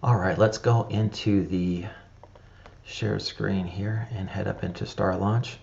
All right, let's go into the share screen here and head up into Starlaunch.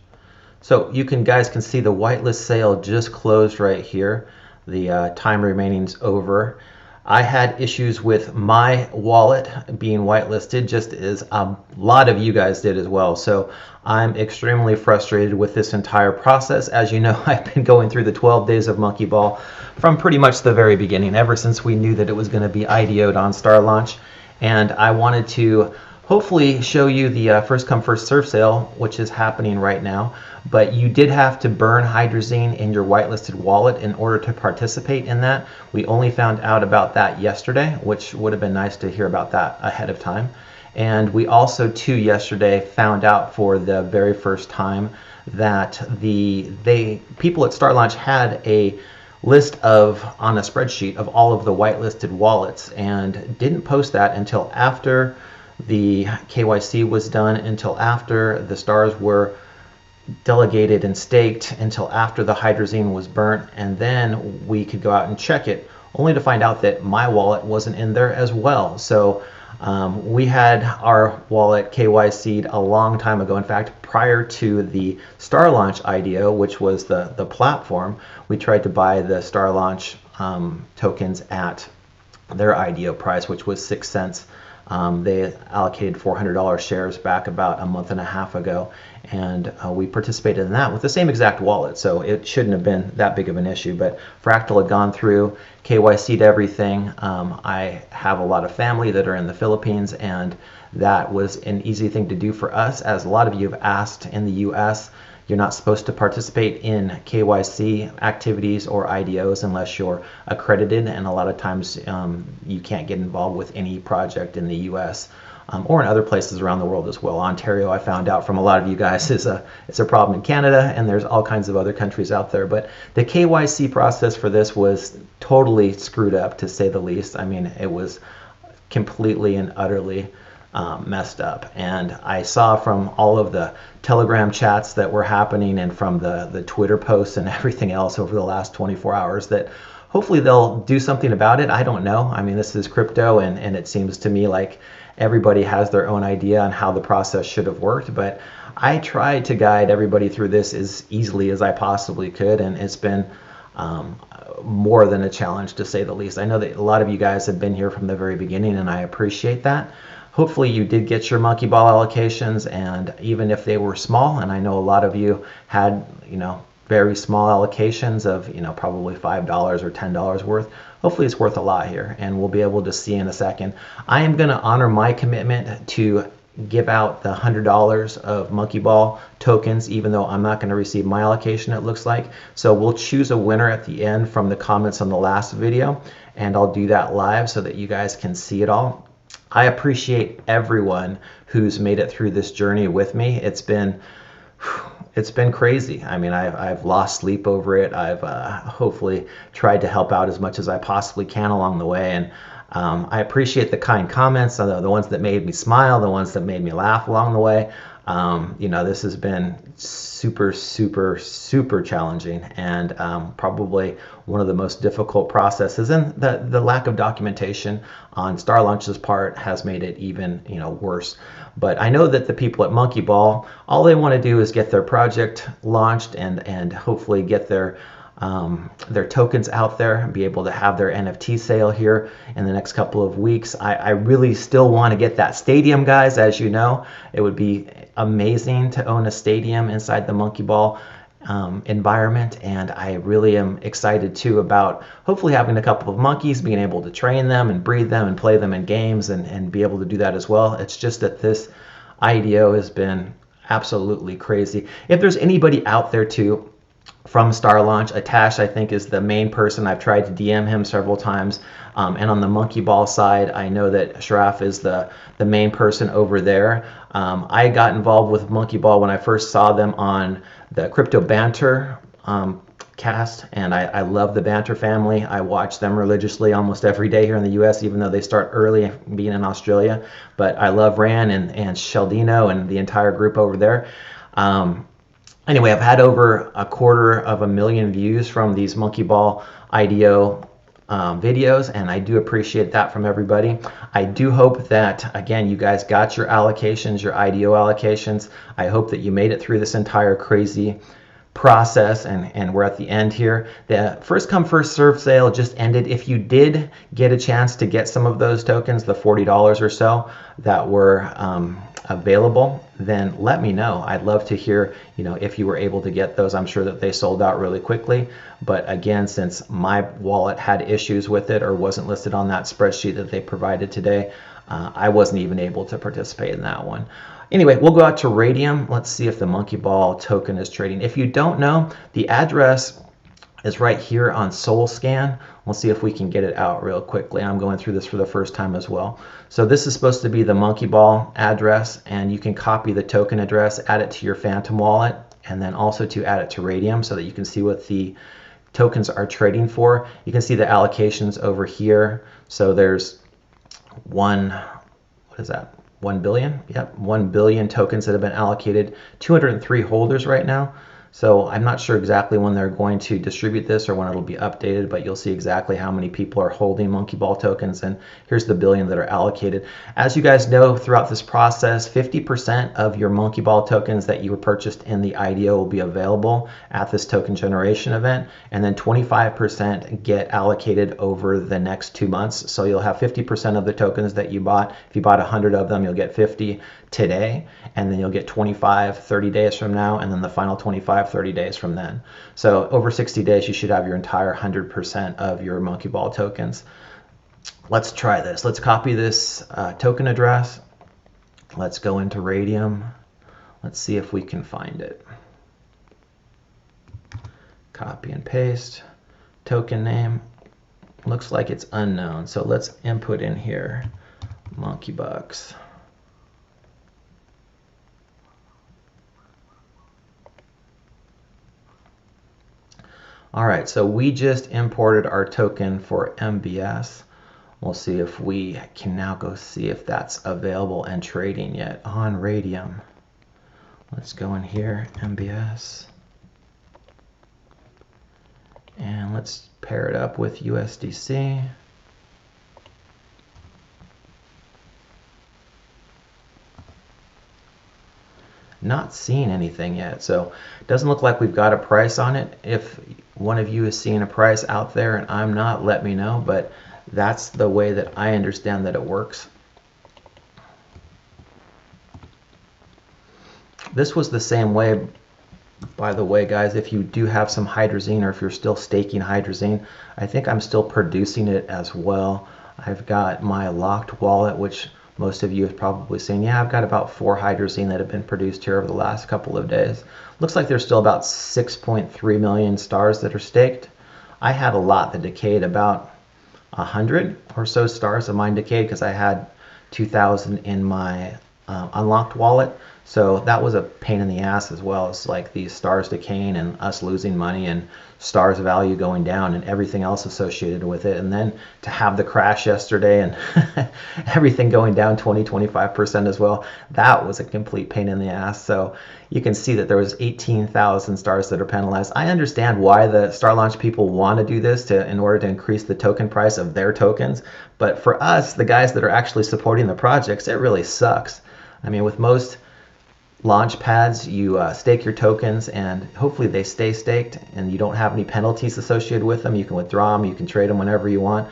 So you guys can see the whitelist sale just closed right here. The time remaining is over. I had issues with my wallet being whitelisted, just as a lot of you guys did as well. So I'm extremely frustrated with this entire process. As you know, I've been going through the 12 days of Monkeyball from pretty much the very beginning, ever since we knew that it was going to be IDO'd on Starlaunch. And I wanted to hopefully show you the first come first serve sale, which is happening right now. But you did have to burn hydrazine in your whitelisted wallet in order to participate in that. We only found out about that yesterday, which would have been nice to hear about that ahead of time. And we also too yesterday found out for the very first time that people at Starlaunch had a list on a spreadsheet of all of the whitelisted wallets and didn't post that until after the KYC was done, until after the stars were delegated and staked, until after the hydrazine was burnt, and then we could go out and check it, only to find out that my wallet wasn't in there as well. So we had our wallet KYC'd a long time ago. In fact, prior to the Starlaunch IDO, which was the platform, we tried to buy the Starlaunch tokens at their IDO price, which was 6 cents. They allocated $400 shares back about a month and a half ago, and we participated in that with the same exact wallet, so it shouldn't have been that big of an issue. But Fractal had gone through, KYC'd everything. I have a lot of family that are in the Philippines, and that was an easy thing to do for us, as a lot of you have asked in the US. You're not supposed to participate in KYC activities or IDOs unless you're accredited, and a lot of times you can't get involved with any project in the US or in other places around the world as well. Ontario, I found out from a lot of you guys, it's a problem in Canada, and there's all kinds of other countries out there. But the KYC process for this was totally screwed up, to say the least. I mean, it was completely and utterly messed up. And I saw from all of the Telegram chats that were happening and from the Twitter posts and everything else over the last 24 hours that hopefully they'll do something about it. I don't know. I mean, this is crypto, and it seems to me like everybody has their own idea on how the process should have worked. But I tried to guide everybody through this as easily as I possibly could, and it's been more than a challenge, to say the least. I know that a lot of you guys have been here from the very beginning, and I appreciate that. Hopefully you did get your Monkeyball allocations, and even if they were small, and I know a lot of you had, very small allocations of, probably $5 or $10 worth, hopefully it's worth a lot here, and we'll be able to see in a second. I am going to honor my commitment to give out the $100 of Monkeyball tokens, even though I'm not going to receive my allocation, it looks like. So we'll choose a winner at the end from the comments on the last video, and I'll do that live so that you guys can see it all. I appreciate everyone who's made it through this journey with me. It's been crazy. I mean, I've lost sleep over it. I've hopefully tried to help out as much as I possibly can along the way, and I appreciate the kind comments, the ones that made me smile, the ones that made me laugh along the way. This has been super, super, super challenging, and probably one of the most difficult processes, and the lack of documentation on Starlaunch's part has made it even worse. But I know that the people at Monkeyball, all they want to do is get their project launched and hopefully get their tokens out there and be able to have their NFT sale here in the next couple of weeks. I really still want to get that stadium, guys. As you know, it would be amazing to own a stadium inside the Monkeyball environment, and I really am excited too about hopefully having a couple of monkeys, being able to train them and breed them and play them in games and be able to do that as well. It's just that this IDO has been absolutely crazy. If there's anybody out there too from Starlaunch, Atash, I think, is the main person. I've tried to DM him several times. And on the Monkeyball side, I know that Sharaf is the main person over there. I got involved with Monkeyball when I first saw them on the Crypto Banter cast, and I love the Banter family. I watch them religiously almost every day here in the US, even though they start early being in Australia. But I love Ran and Sheldino and the entire group over there. Anyway, I've had over 250,000 views from these Monkeyball IDO videos, and I do appreciate that from everybody. I do hope that, again, you guys got your allocations, your IDO allocations. I hope that you made it through this entire crazy process, and we're at the end here. The first come first serve sale just ended. If you did get a chance to get some of those tokens, the $40 or so that were available, then let me know. I'd love to hear, if you were able to get those. I'm sure that they sold out really quickly, but again, since my wallet had issues with it or wasn't listed on that spreadsheet that they provided today, I wasn't even able to participate in that one. Anyway, we'll go out to Radium. Let's see if the Monkeyball token is trading. If you don't know, the address is right here on SolScan. We'll see if we can get it out real quickly. I'm going through this for the first time as well. So this is supposed to be the Monkeyball address, and you can copy the token address, add it to your Phantom wallet, and then also to add it to Radium so that you can see what the tokens are trading for. You can see the allocations over here. So there's 1 billion? Yep, 1 billion tokens that have been allocated, 203 holders right now. So I'm not sure exactly when they're going to distribute this or when it'll be updated, but you'll see exactly how many people are holding Monkeyball tokens, and here's the billion that are allocated. As you guys know, throughout this process, 50% of your Monkeyball tokens that you purchased in the IDO will be available at this token generation event, and then 25% get allocated over the next 2 months. So you'll have 50% of the tokens that you bought. If you bought 100 of them, you'll get 50 today, and then you'll get 25 30 days from now, and then the final 25 30 days from then. So over 60 days you should have your entire 100% of your Monkeyball tokens. Let's try this. Let's copy this token address. Let's go into Radium. Let's see if we can find it. Copy and paste. Token name looks like it's unknown, so let's input in here Monkeybucks. All right, so we just imported our token for MBS. We'll see if we can now go see if that's available and trading yet on Radium. Let's go in here, MBS. And let's pair it up with USDC. Not seeing anything yet, so it doesn't look like we've got a price on it. If one of you is seeing a price out there and I'm not, let me know, but that's the way that I understand that it works. This was the same way, by the way, guys. If you do have some hydrazine, or if you're still staking hydrazine, I think I'm still producing it as well. I've got my locked wallet, which most of you have probably seen. Yeah, I've got about 4 hydrazine that have been produced here over the last couple of days. Looks like there's still about 6.3 million stars that are staked. I had a lot that decayed, about 100 or so stars of mine decayed because I had 2,000 in my unlocked wallet. So that was a pain in the ass, as well as like these stars decaying and us losing money and stars value going down and everything else associated with it. And then to have the crash yesterday and everything going down 20-25% as well, that was a complete pain in the ass. So you can see that there was 18,000 stars that are penalized. I understand why the Starlaunch people want to do this in order to increase the token price of their tokens. But for us, the guys that are actually supporting the projects, it really sucks. I mean, with most launch pads, you stake your tokens and hopefully they stay staked and you don't have any penalties associated with them. You can withdraw them, you can trade them whenever you want.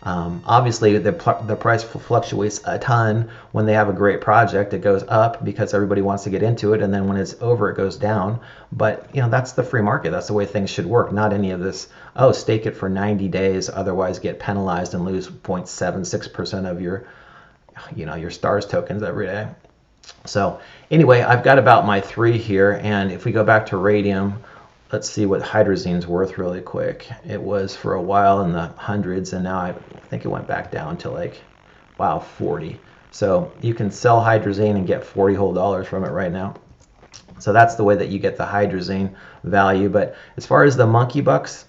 Obviously the price fluctuates a ton. When they have a great project, it goes up because everybody wants to get into it, and then when it's over, it goes down. But that's the free market. That's the way things should work. Not any of this, oh, stake it for 90 days, otherwise get penalized and lose 0.76% of your your stars tokens every day. So anyway, I've got about my 3 here, and if we go back to Radium, let's see what hydrazine's worth really quick. It was for a while in the hundreds, and now I think it went back down to like, wow, 40. So you can sell hydrazine and get 40 whole dollars from it right now. So that's the way that you get the hydrazine value. But as far as the Monkeybucks,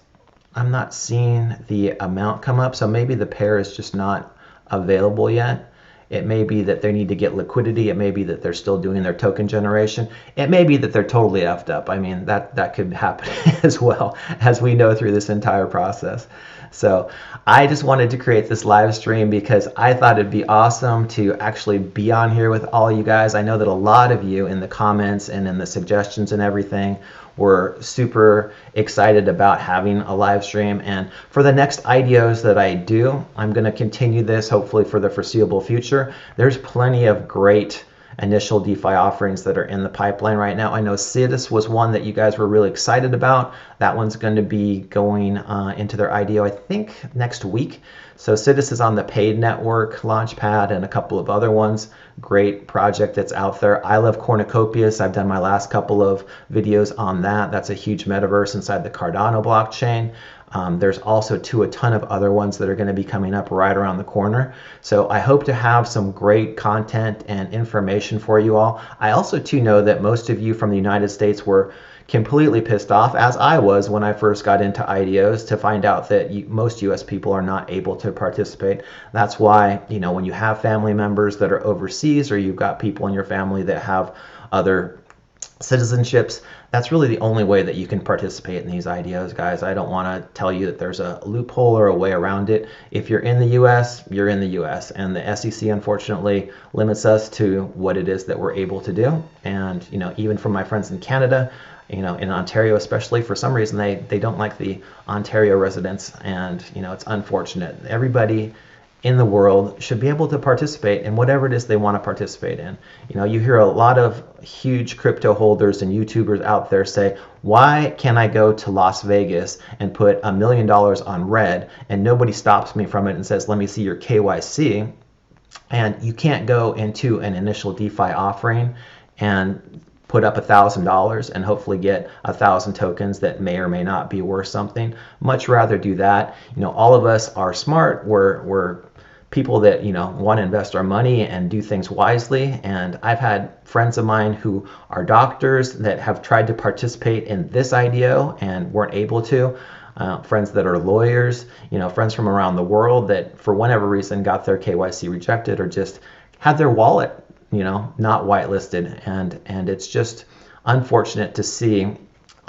I'm not seeing the amount come up, so maybe the pair is just not available yet. It may be that they need to get liquidity. It may be that they're still doing their token generation. It may be that they're totally effed up. I mean, that could happen as well, as we know through this entire process. So I just wanted to create this live stream because I thought it'd be awesome to actually be on here with all you guys. I know that a lot of you in the comments and in the suggestions and everything were super excited about having a live stream. And for the next IDOs that I do, I'm going to continue this hopefully for the foreseeable future. There's plenty of great initial DeFi offerings that are in the pipeline right now. I know Sidus was one that you guys were really excited about. That one's going to be going into their IDO, I think, next week. So Sidus is on the paid network, Launchpad, and a couple of other ones. Great project that's out there. I love Cornucopias. I've done my last couple of videos on that. That's a huge metaverse inside the Cardano blockchain. There's also a ton of other ones that are going to be coming up right around the corner. So I hope to have some great content and information for you all. I also too know that most of you from the United States were completely pissed off, as I was when I first got into IDOs, to find out that most US people are not able to participate. That's why, when you have family members that are overseas, or you've got people in your family that have other citizenships, that's really the only way that you can participate in these IDOs, guys. I don't want to tell you that there's a loophole or a way around it. If you're in the US, you're in the US, and the SEC unfortunately limits us to what it is that we're able to do. And even from my friends in Canada, in Ontario especially, for some reason they don't like the Ontario residents, and it's unfortunate. Everybody in the world should be able to participate in whatever it is they want to participate in. You hear a lot of huge crypto holders and YouTubers out there say, why can I go to Las Vegas and put $1 million on red and nobody stops me from it and says, let me see your KYC? And you can't go into an initial DeFi offering and put up $1,000 and hopefully get 1,000 tokens that may or may not be worth something. Much rather do that. All of us are smart. We're people that want to invest our money and do things wisely. And I've had friends of mine who are doctors that have tried to participate in this IDO and weren't able to. Friends that are lawyers, friends from around the world that for whatever reason got their KYC rejected or just had their wallet not whitelisted, and it's just unfortunate to see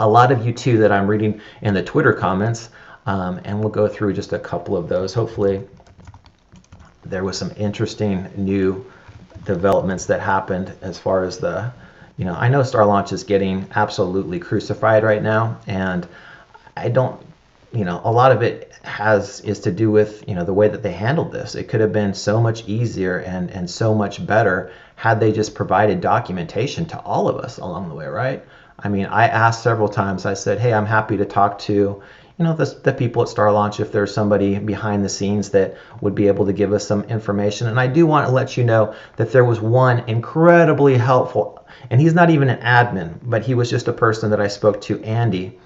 a lot of you too that I'm reading in the Twitter comments, and we'll go through just a couple of those. Hopefully there was some interesting new developments that happened as far as the, I know Starlaunch is getting absolutely crucified right now, and I don't, a lot of it is to do with the way that they handled this. It could have been so much easier and so much better had they just provided documentation to all of us along the way, right? I mean, I asked several times. I said, hey, I'm happy to talk to the people at Starlaunch if there's somebody behind the scenes that would be able to give us some information. And I do want to let you know that there was one incredibly helpful, and he's not even an admin, but he was just a person that I spoke to, Andy,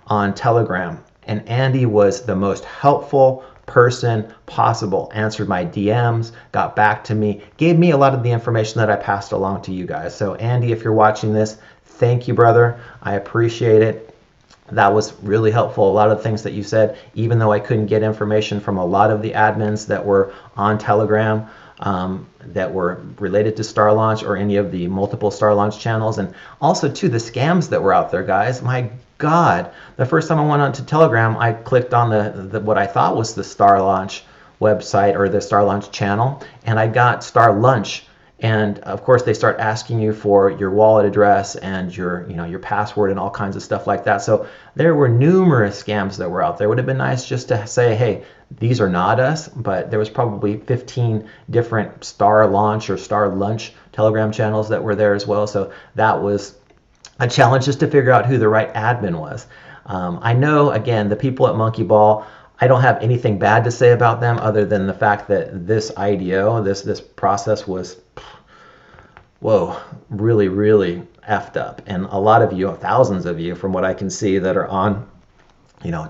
on Telegram. And Andy was the most helpful person possible, answered my DMs, got back to me, gave me a lot of the information that I passed along to you guys. So Andy, if you're watching this, thank you, brother. I appreciate it. That was really helpful. A lot of the things that you said, even though I couldn't get information from a lot of the admins that were on Telegram, that were related to Starlaunch or any of the multiple Starlaunch channels, and also to the scams that were out there, guys. My God, the first time I went onto Telegram, I clicked on the what I thought was the Starlaunch website or the Starlaunch channel, and I got Starlunch. And of course, they start asking you for your wallet address and your password and all kinds of stuff like that. So there were numerous scams that were out there. It would have been nice just to say, hey, these are not us, but there was probably 15 different Starlaunch or Starlunch Telegram channels that were there as well. So that was a challenge just to figure out who the right admin was. I know, again, the people at Monkeyball, I don't have anything bad to say about them other than the fact that this IDO, this process was, whoa, really, really effed up. And a lot of you, thousands of you, from what I can see that are on,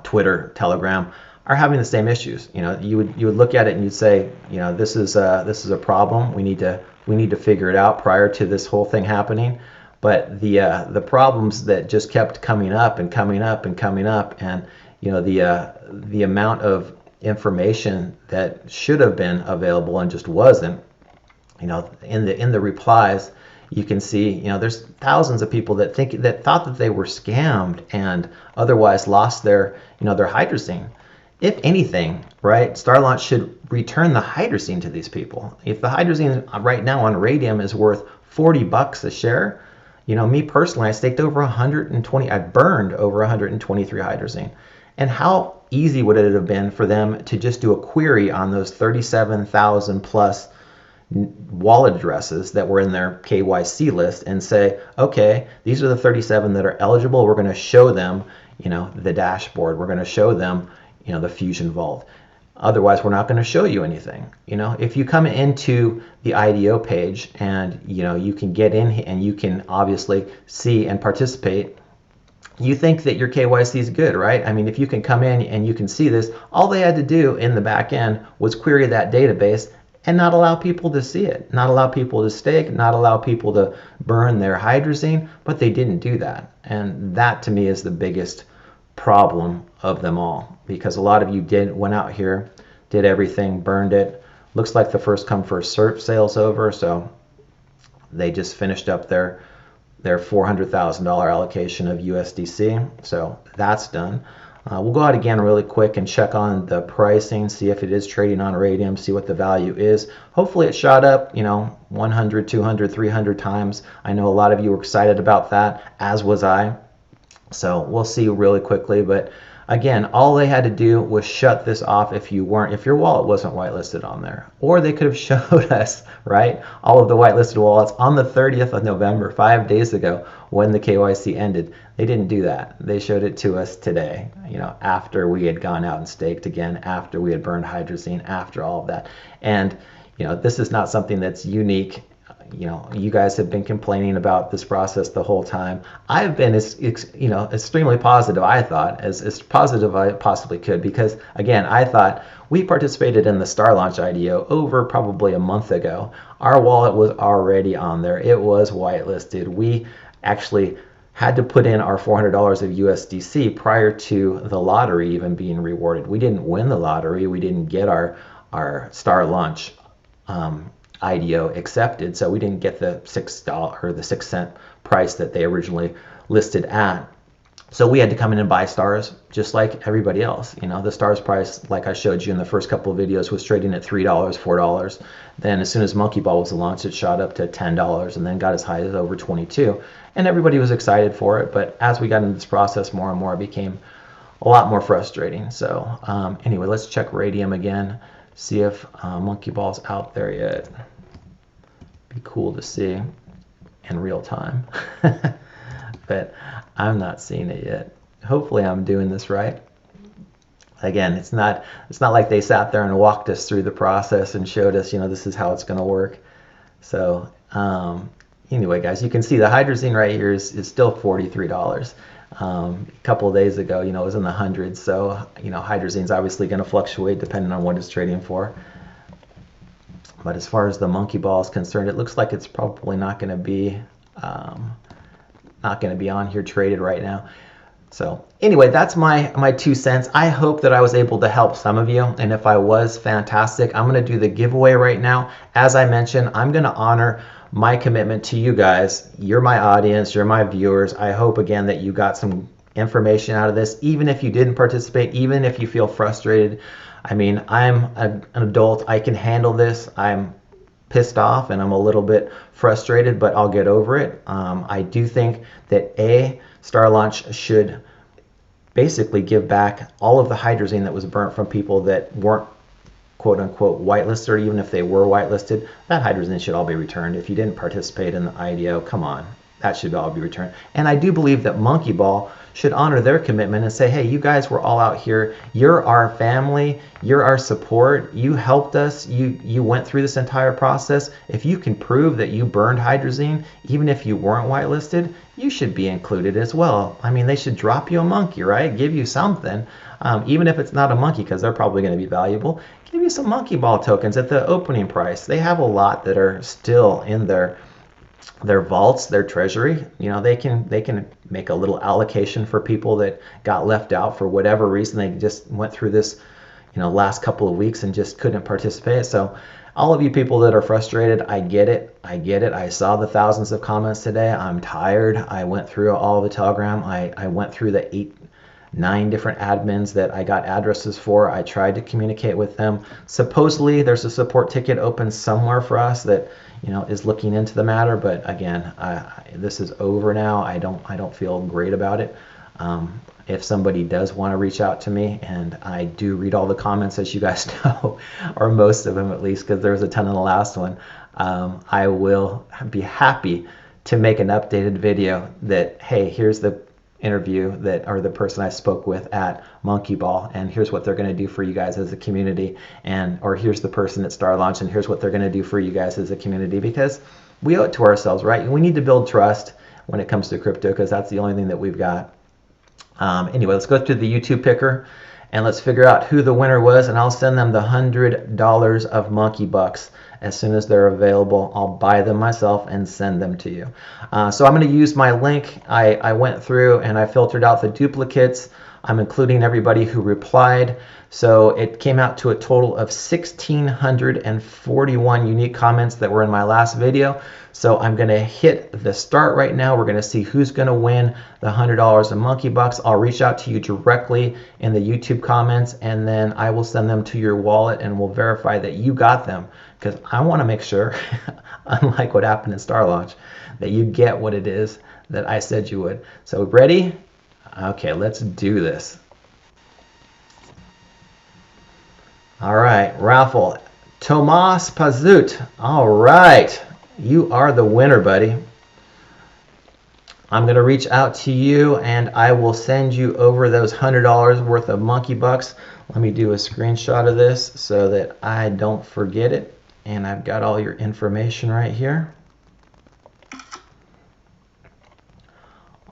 Twitter, Telegram, are having the same issues. You would look at it and you'd say, this is a problem. We need to figure it out prior to this whole thing happening. But the problems that just kept coming up and coming up and coming up, and the amount of information that should have been available and just wasn't, in the replies, you can see, there's thousands of people that thought that they were scammed and otherwise lost their, their hydrazine. If anything, right, Starlaunch should return the hydrazine to these people. If the hydrazine right now on Radium is worth $40 a share, me personally, I staked over 120, I burned over 123 hydrazine. And how easy would it have been for them to just do a query on those 37,000 plus wallet addresses that were in their KYC list and say, okay, these are the 37 that are eligible. We're going to show them, the dashboard. We're going to show them, the Fusion Vault. Otherwise, we're not going to show you anything. If you come into the IDO page and, you can get in and you can obviously see and participate, you think that your KYC is good, right? I mean, if you can come in and you can see this, all they had to do in the back end was query that database and not allow people to see it, not allow people to stake, not allow people to burn their hydrazine, but they didn't do that. And that to me is the biggest problem of them all, because a lot of you went out here, did everything, burned it. Looks like the first come first serve sale's over, so they just finished up their $400,000 allocation of USDC, so that's done. We'll go out again really quick and check on the pricing, see if it is trading on Radium, see what the value is. Hopefully it shot up, 100, 200, 300 times. I know a lot of you were excited about that, as was I. So we'll see really quickly, but again, all they had to do was shut this off if your wallet wasn't whitelisted on there. Or they could have showed us, right, all of the whitelisted wallets on the 30th of November, 5 days ago, when the KYC ended. They didn't do that. They showed it to us today, after we had gone out and staked again, after we had burned hydrazine, after all of that. And, this is not something that's unique. You guys have been complaining about this process the whole time. I've been, extremely positive, I thought, as positive I possibly could, because, again, I thought we participated in the Starlaunch IDO over probably a month ago. Our wallet was already on there. It was whitelisted. We actually had to put in our $400 of USDC prior to the lottery even being rewarded. We didn't win the lottery. We didn't get our Starlaunch IDO accepted, so we didn't get the $6 or the 6-cent price that they originally listed at. So we had to come in and buy stars just like everybody else. The stars price, like I showed you in the first couple of videos, was trading at $3, $4. Then as soon as Monkeyball was launched, it shot up to $10 and then got as high as over 22. And everybody was excited for it, but as we got into this process more and more, it became a lot more frustrating. So anyway, let's check Radium again, see if Monkeyball's out there yet. Be cool to see in real time. But I'm not seeing it yet. Hopefully I'm doing this right. Again, it's not like they sat there and walked us through the process and showed us, this is how it's going to work. So anyway, guys, you can see the hydrazine right here is still $43. A couple of days ago, it was in the hundreds. So, hydrazine's obviously going to fluctuate depending on what it's trading for. But as far as the Monkeyball is concerned, it looks like it's probably not going to be on here traded right now. So anyway, that's my 2 cents. I hope that I was able to help some of you, and if I was, fantastic. I'm going to do the giveaway right now. As I mentioned, I'm going to honor my commitment to you guys. You're my audience, you're my viewers. I hope again that you got some information out of this, even if you didn't participate, even if you feel frustrated. I mean, I'm an adult. I can handle this. I'm pissed off and I'm a little bit frustrated, but I'll get over it. I do think that Starlaunch should basically give back all of the hydrazine that was burnt from people that weren't quote unquote whitelisted, or even if they were whitelisted, that hydrazine should all be returned. If you didn't participate in the IDO, come on, that should all be returned. And I do believe that Monkeyball should honor their commitment and say, hey, you guys were all out here. You're our family. You're our support. You helped us. You went through this entire process. If you can prove that you burned hydrazine, even if you weren't whitelisted, you should be included as well. I mean, they should drop you a monkey, right? Give you something, even if it's not a monkey, because they're probably going to be valuable. Give you some Monkeyball tokens at the opening price. They have a lot that are still in their vaults, their treasury. They can make a little allocation for people that got left out for whatever reason. They just went through this last couple of weeks and just couldn't participate. So all of you people that are frustrated, I get it. I get it. I saw the thousands of comments today. I'm tired. I went through all the Telegram. I went through the 9 different admins that I got addresses for. I tried to communicate with them. Supposedly there's a support ticket open somewhere for us that, you know, is looking into the matter, but again, this is over now. I don't feel great about it. If somebody does want to reach out to me, and I do read all the comments, as you guys know, or most of them at least, because there was a ton in the last one, I will be happy to make an updated video that, hey, here's the interview that, or the person I spoke with at Monkeyball, and here's what they're going to do for you guys as a community, and or here's the person at Starlaunch, and here's what they're going to do for you guys as a community, because we owe it to ourselves, right? We need to build trust when it comes to crypto, because that's the only thing that we've got. Anyway, let's go to the YouTube picker and let's figure out who the winner was, and I'll send them the $100 of monkey bucks as soon as they're available. I'll buy them myself and send them to you. So I'm going to use my link. I went through and I filtered out the duplicates. I'm including everybody who replied. So it came out to a total of 1,641 unique comments that were in my last video. So I'm going to hit the start right now. We're going to see who's going to win the $100 of monkey bucks. I'll reach out to you directly in the YouTube comments, and then I will send them to your wallet and we'll verify that you got them, because I want to make sure, unlike what happened in Starlaunch, that you get what it is that I said you would. So ready? Okay, let's do this. All right, raffle. Tomas Pazut. All right, you are the winner, buddy. I'm going to reach out to you and I will send you over those $100 worth of monkey bucks. Let me do a screenshot of this so that I don't forget it. And I've got all your information right here.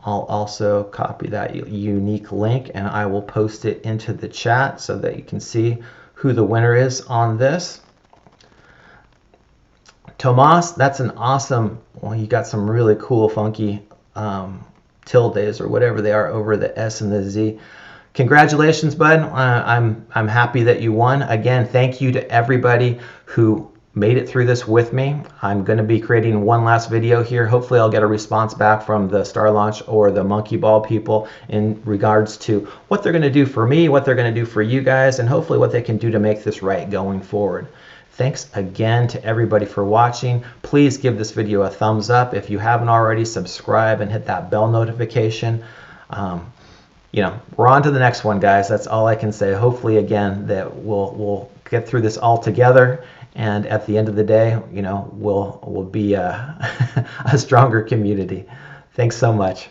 I'll also copy that unique link and I will post it into the chat so that you can see who the winner is on this. Tomas, that's an awesome, well, you got some really cool funky tildes or whatever they are over the S and the Z. Congratulations, bud. I'm happy that you won. Again, thank you to everybody who made it through this with me. I'm going to be creating one last video here. Hopefully I'll get a response back from the Starlaunch or the Monkeyball people in regards to what they're going to do for me, what they're going to do for you guys, and hopefully what they can do to make this right going forward. Thanks again to everybody for watching. Please give this video a thumbs up. If you haven't already, subscribe and hit that bell notification. You know, we're on to the next one, guys. That's all I can say. Hopefully, again, that we'll get through this all together. And at the end of the day, you know, we'll be a stronger community. Thanks so much.